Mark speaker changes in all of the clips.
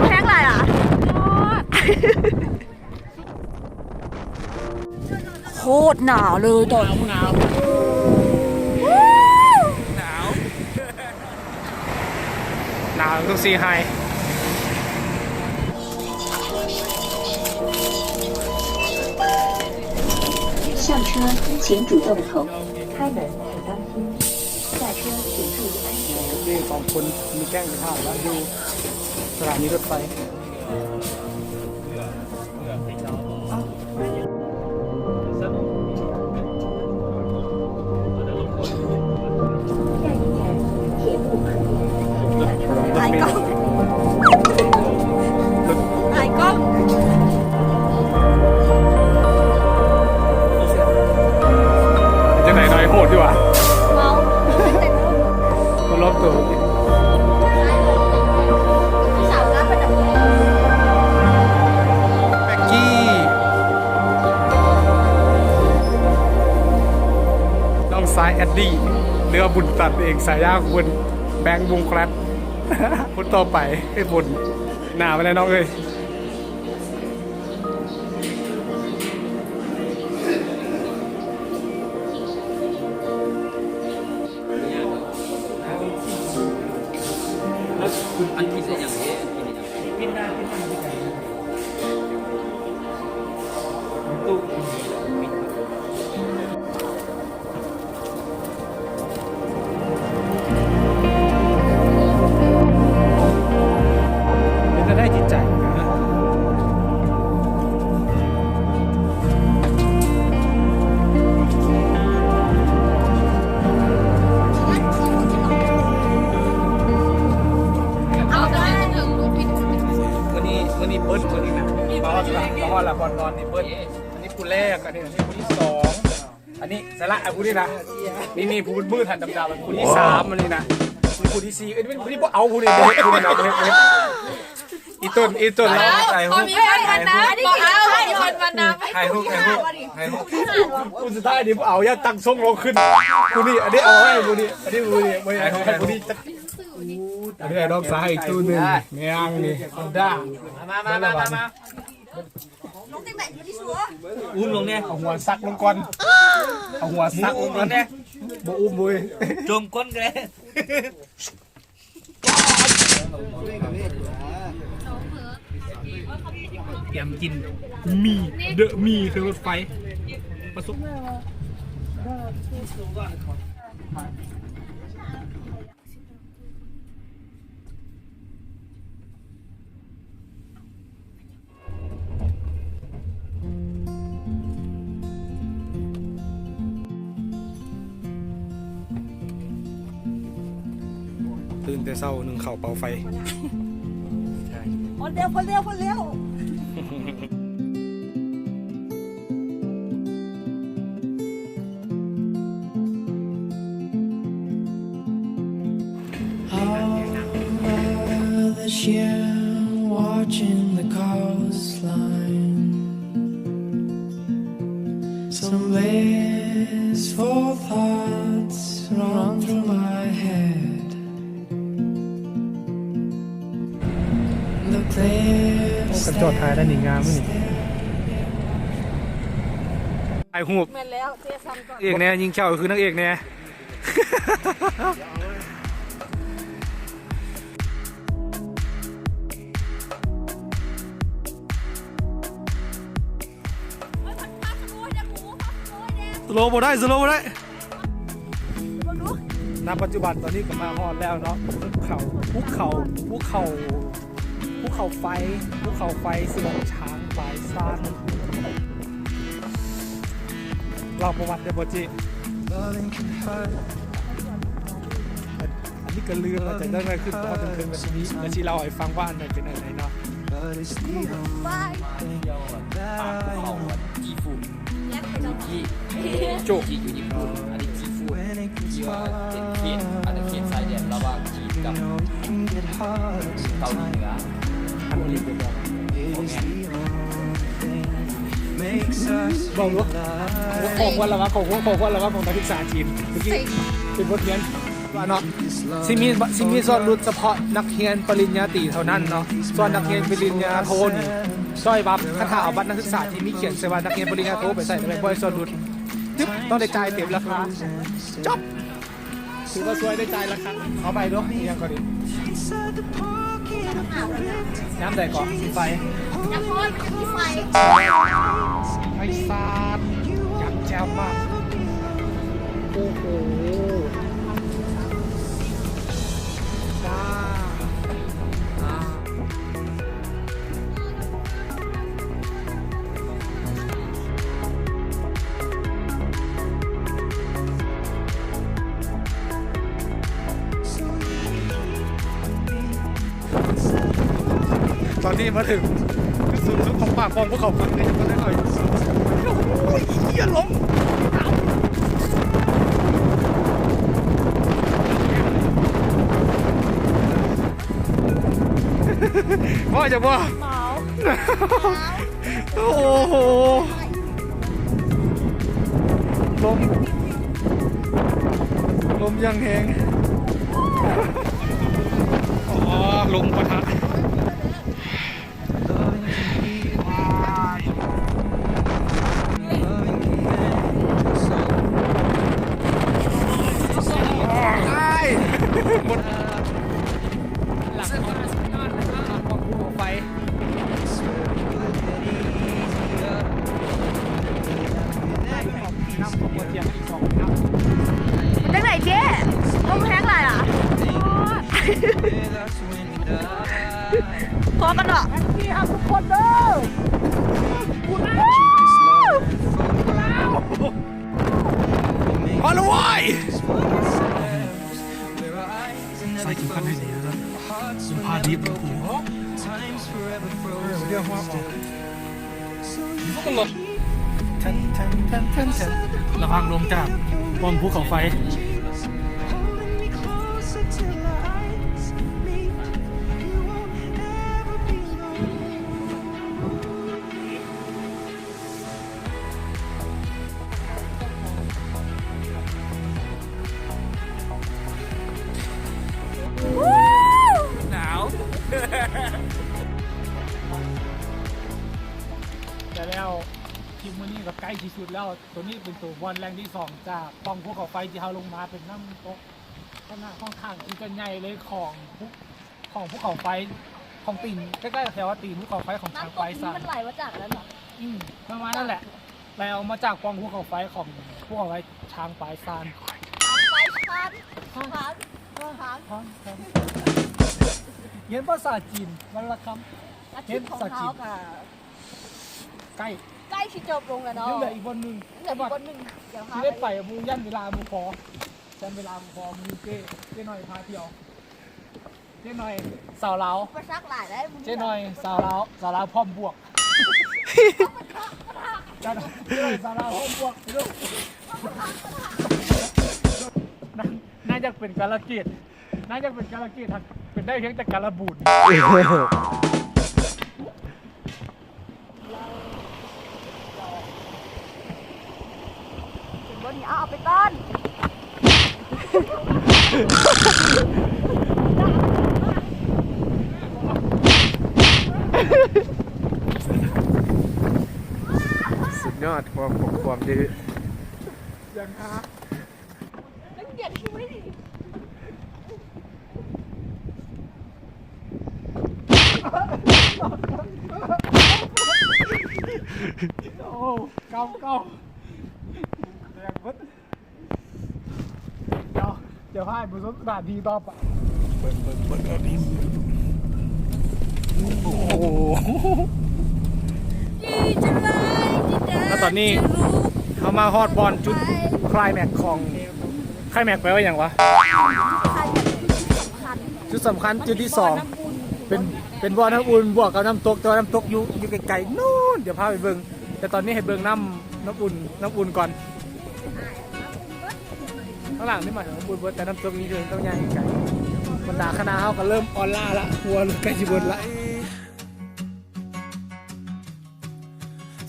Speaker 1: แห้งไรอ่ะโคตรหนาวเลยตอนหนาว
Speaker 2: ต้องซีไฮ
Speaker 3: 上车请主动投，开门请当心，下车请注意安全。
Speaker 2: นี่สองคนมีแกล้งไปท่าแล้วอยู่สถานีรถไฟ
Speaker 1: ถ่ายกล้องถ่ายกล้อง
Speaker 2: จะไหนหน่อยโหดดีกว่า
Speaker 1: เมาเต็ม
Speaker 2: ตัวรอบตัว
Speaker 1: สาวน้ำประดับเลย
Speaker 2: แม็กกี้น้องซ้ายแอดดี้เรือบุญตัดเองสายยากคนแบงค์วงแคลตคนต่อไปให้บนหนาไปเลยน้องเอ้ย
Speaker 4: อันที่เป็นอย่างนี้กินได้
Speaker 2: จะได้จิตใจนะวันนี้เบิร์ดวันนี้นะบอลละบอลนอนนี่เบิร์ดอันนี้ผู้แรกอันนี้ผู้ที่สองอันนี้สาระผู้ที่นะนี่ผู้มืดหันดำๆผู้ที่สามอันนี้นะนี่ผู้ที่สี่อันนี้ผู้ที่เอาผู้นี้เบิร์ดผู้นี้นะเบิร์ดอีต้นแล้ว
Speaker 1: ถ่ายรูปวันน้ำบอกเอาวันน้ำ
Speaker 2: ถ่ายรูปผู้สุดท้ายนี่ผู้เอาอย่าตั้งทรงลงขึ้นผู้นี้อันนี้เอาให้ผู้นี้อันนี้ผู้นี้ไม่ให้ผู้นี้อันนี้น้องสายอีกตัวหนึ่งเมียงนี่ด้ามา
Speaker 4: อุ้มลงเนี่ย
Speaker 2: เอาหัวซักลงก่อนเอาหัวซักลงก่อนเนี่ยบ่อุ้มเลย
Speaker 4: จมก้นกันเลยเตรียมกินมีเดอะมีคือรถไฟประสบ
Speaker 2: ตื่นแต่เช้าหนึ่งเข่าเป่าไฟ
Speaker 1: คนเร็ว
Speaker 5: Watching the coastline, some blissful thoughts run through my head. The
Speaker 2: กันจอดท้ายได้หนึ่งงามนี่ไอ้หูบ
Speaker 1: ๆมาแล้วเจ๊ซันก่อน
Speaker 2: เอกเนี่ยยิงเข่าคือนักเอกเนี่ยสโลว์บ่ได้ณปัจจุบันตอนนี้ก็มาฮอดแล้วเนาะภูเขาไฟสมองช้างปลายซ่านเราประวัติเดบจิอันนี้ก็ลืมมาจากเรื่องอะไรขึ้นตอนคืนแบบนี้มาชี้เราให้ฟังว่าอันไหนเป็นอะไรเนาะ
Speaker 4: จีฟูที่
Speaker 2: โจ
Speaker 4: ที่อยู่ญี่ปุ่นอันนี้จีฟูที่ว่าเป็นเขตอันนี้เขตชายแดนระหว่างจีนกับเกาหลีเหนือ
Speaker 2: อันนี้เป็นบอกว่าของวันละวะของนักศึกษาจีนเมื่อกี้เป็นบทเรียน
Speaker 6: ว่าเนาะซิมีส่วนลดเฉพาะนักเรียนปริญญาตรีเท่านั้นเนาะส่วนนักเรียนปริญญาโทนี่ซอยบับคันหาเอาบัตรนักศึกษาที่มีเขียนใส่ว่านักเรียนปริญญาโทไปใส่ในบ่อยส่วนลดต้องได้จ่ายเต็มราคาจบถือว่าสวยได้จ่ายราคาเอาไปด้วยนี่ยังก็ดีน้ำใดก่อนไฟ
Speaker 1: น้ำมันมีไฟ
Speaker 6: ไอ้ซาดจับแจ๋วมากโอ้โหว้าตอนนี้มาถึงจุดสูงสุดของปากฟองภูเขาไฟเลยก็ได้หน่อยโอ้ยเหี้ยลงว่าจะว่าโอ้โหลมยังแหงอ๋อลมปะทะหมดหลังของยอดแล้วก็ของภูเขาไฟน้ำของบัวเทียมอีก2น้ำ
Speaker 1: จังไหนเจ๊ลมแห้งไรอ่ะพอกันเหรอพี่เอาทุกคนเด้อ
Speaker 6: พอแล้วเว้ยใส่กินกันให้ดีนะสุภาพดีเป็นครูเรื่องว่าออกก็หลบระวังลงจากบนภูเขาไฟหนาวแต่แล้วทีมวันนี้ก็ใกล้ที่สุดแล้วตัวนี้เป็นตัวบอลแรงที่2จากปองภูเขาไฟที่เขาลงมาเป็นน้ำตกขนาดค่อนข้างที่จะใหญ่เลยของภูเขาไฟของตีนใกล้ๆแถวตีนภูเขาไฟของทาง
Speaker 1: น้ำต
Speaker 6: ไฟ
Speaker 1: ก
Speaker 6: ซา
Speaker 1: นี้มันไหลมาจากแล้วเหรอ
Speaker 6: ประมาณนั่นแหละแล้วมาจากปองภูเขาไฟของภูเขาไฟช้างปลายซาน
Speaker 1: ไฟชัน
Speaker 6: เรียนภาษาจีนวันละค
Speaker 1: อาชีพของเขากับ
Speaker 6: ำใกล้
Speaker 1: ใกล้ชิดจบลงแล้วเนาะ
Speaker 6: ยังเหลืออีกวันหนึ่ง
Speaker 1: เหลืออีกคนหนึ่งเดี๋ยว
Speaker 6: ที่ได้ไปมูยันเวลามูพอยันเวลามูพอมูเจ้หน่อยพาเที่ยวเจ้หน่อยสาวเล้า
Speaker 1: มาซักหลายได้
Speaker 6: เจ้หน่อยสาวเล้าพร้อมบวกจ้าหน่อยสาวเล้าพร้อมบวกลูกน่าจะเป็นกาลเกตเป็นได้เพียงแต่กาลบุญ
Speaker 1: บนนี้เอาไปต้น
Speaker 6: สุดยอดความดื้อยังฮะ
Speaker 1: นักเกียรติช่วยดิ
Speaker 6: โอ้เก้าแรงวัดเดี๋ยวให้บุษบาทดีต่อปะเปิดดีโอ้โหแล้วตอนนี้เขามาฮอดบอลจุดคลายแม็กของคลายแม็กแปลว่าอย่างวะจุดสำคัญจุดที่2เป็นบ่อน้ำอุ่นบวกกับน้ำตกแต่ว่าน้ำตกอยู่ไกลๆนู่นเดี๋ยวพาไปเบิ่งแต่ตอนนี้ให้เบิ่งน้ำอุ่นก่อนข้างหลังนี่มาถึงน้ำอุ่นแต่น้ำตกนี้คือต้องย่างไกลบรรดาคณะเขาก็เริ่มออนล่าละหัวใกล้จะบนละ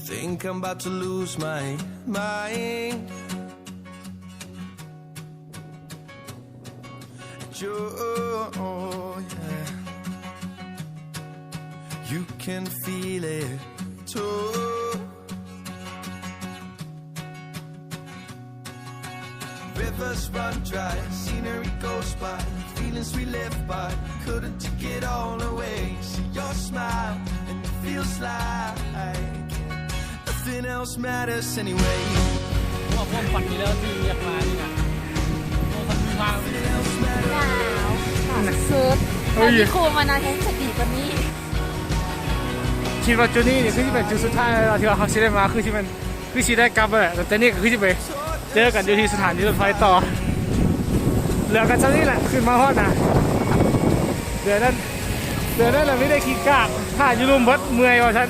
Speaker 5: Think I'm about to lose my mind. joy. You can feel it too. Rivers run dry, scenery goes by, feelings we live by. Couldn't take it all away. See your smile, and it feels like nothing else matters anyway.
Speaker 6: พวกฝันนี้แล้วที่เรียกมานี่นะพวกฝันมาก
Speaker 5: Nothing else
Speaker 1: ห
Speaker 5: matters.
Speaker 1: นาวเซิร์ฟแต่ที่ครูมานาแทนสติกว่านี้
Speaker 6: คิดว่าจุดนี้นี่คือที่เป็นจุดสุดท้ายแล้วที่ว่าเขาชิได้มาคือที่มันคือชิได้กลับไปแหละแต่นี่ก็คือที่ไปเจอกันอยู่ที่สถานีรถไฟต่อเหลือกันเท่านี้แหละขึ้นมาฮอดนะเดือนนั้นเราไม่ได้ขี้กากถ้าอยู่รุมเบิดเมื่อยว่าฉัน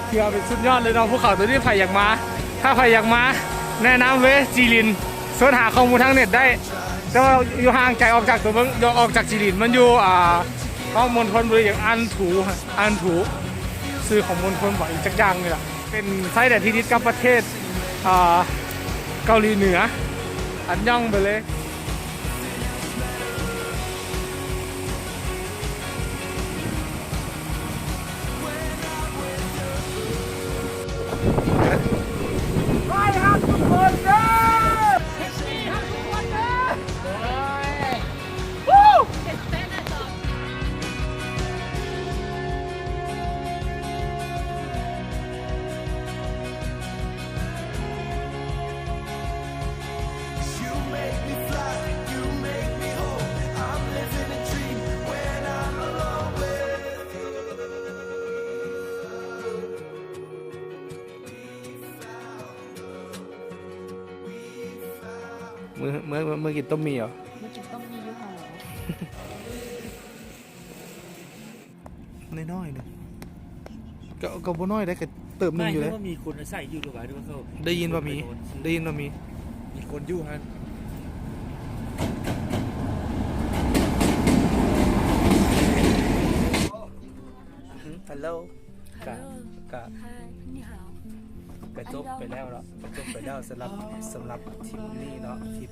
Speaker 6: เที่ยวเป็นสุดยอดเลยน้องภูเขาตัวนี้ไผ่อยากมาถ้าไผ่อยากมาแนะนำเวจีรินเสิร์ชหาข้อมูลทางเน็ตได้แต่ว่าอยู่ห่างไกลออกจากตัวเมืองออกจากจีรินมันอยู่ข้อมูลคนบริอย่างอันถูซื้อของมณฑลบอกอีกจักอย่างนี่แหละเป็นไซต์แดดที่ติดกับประเทศเกาหลีเหนืออันย่องไปเลยมือกินต้มมีเหรอ
Speaker 1: มันจะต้องมีอยู่หอ
Speaker 6: น้อยๆนึงก็บ่น้อยได้ก็เติมหนึงอยู่เลย
Speaker 7: ว่ามีคนใส่อยู่หรือเปล่าที่ว่าเขา
Speaker 6: ได้ยินว่ามี
Speaker 7: มีคนอยู่ฮะ
Speaker 6: ฮัลโหลกระจบไปแล้วเนาะสำหรับทริปนี้เนาะทริป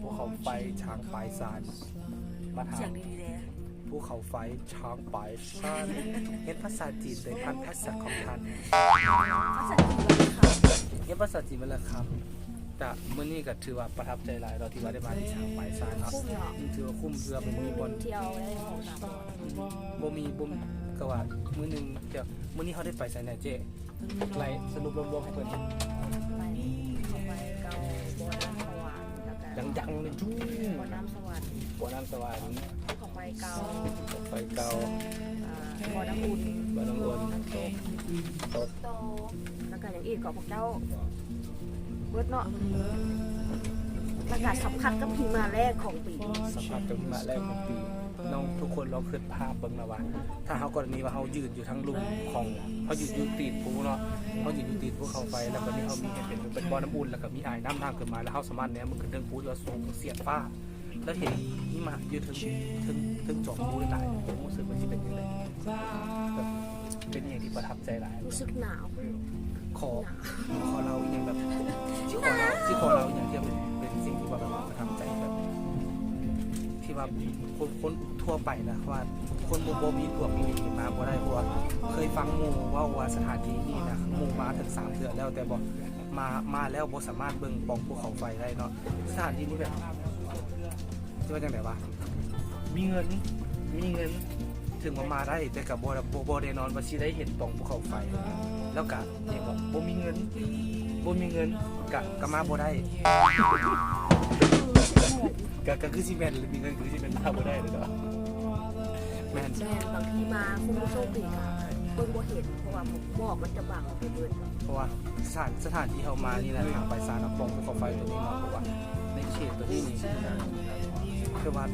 Speaker 6: ภูเขาไฟช้างปลายสานมาทางภูเขาไฟช้างปลายสานเห็นภาษาจีนโดยพันภาษาของท่านเห็นภาษาจีนมาแล้วครับแต่เมื่อนี้ก็ถือว่าประทับใจหลายเราที่ว่าได้มาที่ช้างปลายสานเนาะถือว่าคุ้มเพื่อมันมีบน
Speaker 1: เที่ยวได้ของสาม
Speaker 6: บ่มีก็ว่ามื้อนึงเดี๋ยวมื้อนี้เขาได้ไปไสแหน่เจ้ไล่สรุปรวมๆให้เพิ่น
Speaker 1: ไปเข้าไปเกาบ่อน้ำสวรรค์แล้วก็
Speaker 6: ดังๆเลยจู้
Speaker 1: บ่อน้ำสวรรค์
Speaker 6: บ่อน้ำสวรรค์
Speaker 1: เข้าไปเกา
Speaker 6: ไฟเก่า
Speaker 1: บ่อน้ำอุ่น
Speaker 6: บ่อน้ำอุ่น
Speaker 1: น้ำตก
Speaker 6: ตก
Speaker 1: โตแล้วก็อย่างอีกก็พวกเจ้าเบิดเนาะประกาศสำคัญกับพีมาแรกของปี
Speaker 6: สัมผัสกับหิมะแรกของปีน้องทุกคนลองคิดภาพเบิ่งนะว่าถ้าเฮากรณีว่าเฮายืนอยู่ทั้งลุ่มของเฮายืนอยู่ตีนภูเนาะเฮายืนอยู่ตีนภูเขาไฟแล้วก็มีเฮามีเห็นเป็นบ่อน้ำอุ่นแล้วก็มีอายน้ำทางขึ้นมาแล้วเฮาสามารถแนมมันขึ้นเทิงภูที่ว่าสูงเสียดฟ้าแล้วเห็นหิมะอยู่ถึงจอมภูได้หลายผมรู้สึกว่าสิเป็นจังไดแบบเป็นอย่างที่ประทับใจหลาย
Speaker 1: รู้สึกหนาว
Speaker 6: ขอเราอย่างแบบที่ขอเราอย่างที่เป็นสิ่งที่ว่าแบบประทับใจแบบที่ว่าคนทั่วไปนะว่าคนโมมีตัวมีมาบ่ได้เพราะว่าเคยฟังหมู่ว่าสถานที่นี้นะหมู่มาถึง3 เดือนแล้วแต่บอกมาแล้วบ่สามารถเบิ่งปองภูเขาไฟได้เนาะสถานที่นี้แบบจะว่าจังได๋วะมีเงินถึงมาได้แต่กับบ่ได้นอนว่าสิได้เห็นปองภูเขาไฟแล้วก็ยังบอกบ่มีเงินก็มาบ่ได้ก็คือสิแม่นหรือมีเงินคือสิเป็นมาบ่ได้เลยเนาะแม่น
Speaker 1: บางทีมาคุณผู้โชคดีค่ะเบิ่งบ่เห็นเพราะว่าหมอกมันจะบังไปเบิด
Speaker 6: เพราะว่าสถานที่เฮามานี่นะทางไปศาลปองภูเขาไฟตัวนี้เนาะเพราะว่าในเขตตัวนี้นี่คือว่า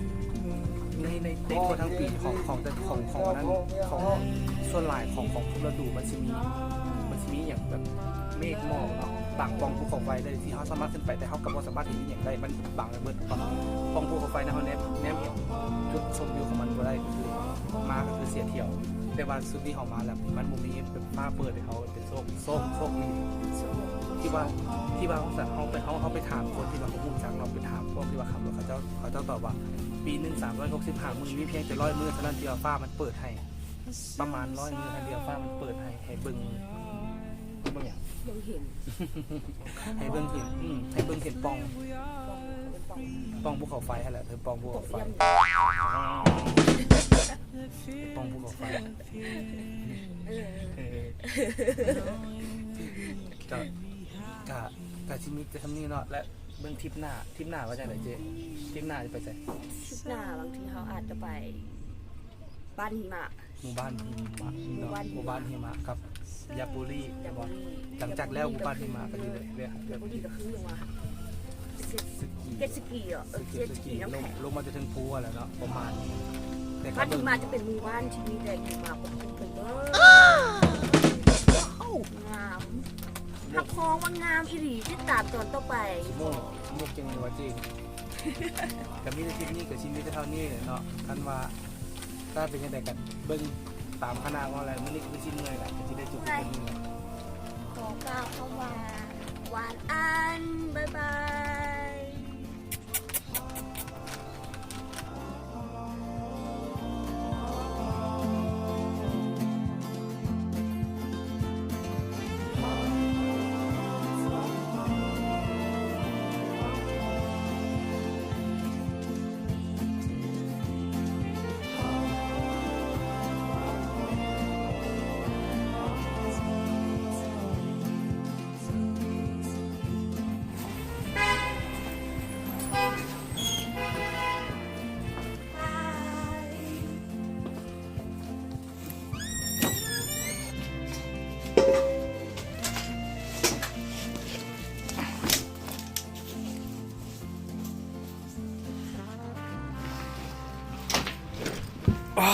Speaker 6: ในทั่วทั้งปีของนั้นของส่วนหลายของทุกฤดูมันสิมีอย่างแบบเมฆหมอกเนาะบางปองภูเขาไฟได้ที่เขาสามารถขึ้นไปแต่เขาก็บ่สามารถเห็นอย่างได้มันบางเบิดปองภูเขาไฟนะเขาแนมเห็นจุดชมวิวของมันบ่ได้คือ มาก็คือเสียเที่ยวแต่ว่าสุดที่เขามาแล้วมันบ่มีเป็นฟ้าเปิดให้เขาเป็นโซกนี่ที่ว่าเขาไปถามคนที่ว่าเขาพูดจักเราไปถามพวกที่ว่าขับรถเขาเจ้าตอบว่าปีหนึ่ง365มื้อมีเพียงแต่100มื้อเท่านั้นที่ว่าฟ้ามันเปิดให้ประมาณ100มื้ออันเดียวฟ้ามันเปิดให้เบิ่งอย่าง
Speaker 1: ยังเห็น
Speaker 6: ให้เบิ่งเห็นปองภูเขาไฟอะไรเธอปองภูเขาไฟปองภูเขาไฟกะชิมิจะทำนี่เนาะและเบิ่งทริปหน้าว่าจะไหนเจ๊ทริปหน้าจะไปไหน
Speaker 1: ชุดหน้าบางทีเขาอาจจะไปบ้านหิมะ
Speaker 6: หมู่บ้านหิมะกับยาปุรีหลังจากแล้วหมู่บ้านหิมะก็อยู่เลย
Speaker 1: ยาบุรีก็คือยังว่าเจ็ตสกีอ่ะเจ็ตสกีน้ำแข็ง
Speaker 6: ลงมาจะถึงภูอะไรเนาะประมาณนี้
Speaker 1: บ้านหิมะจะเป็นหมู่บ้านที่มีแต่หิมะปกคลุมไปเบ้องามทับคองว่างามอีหลีที่ตามตอนต่อไป
Speaker 6: โมกจริงว่าจริงกับมีในทริปนี้กับชิ้นนี้เท่านี้เนาะท่านว่าถ้าเป็นยังไงกันเบิ้งตามคณะว่าอะไรมันนี่คือชิ้นเมื่อยแหละที่ได้จุดเป็นนี้
Speaker 1: ขอกล่าวคำว่าหวานอันบ๊ายบาย
Speaker 6: อ้า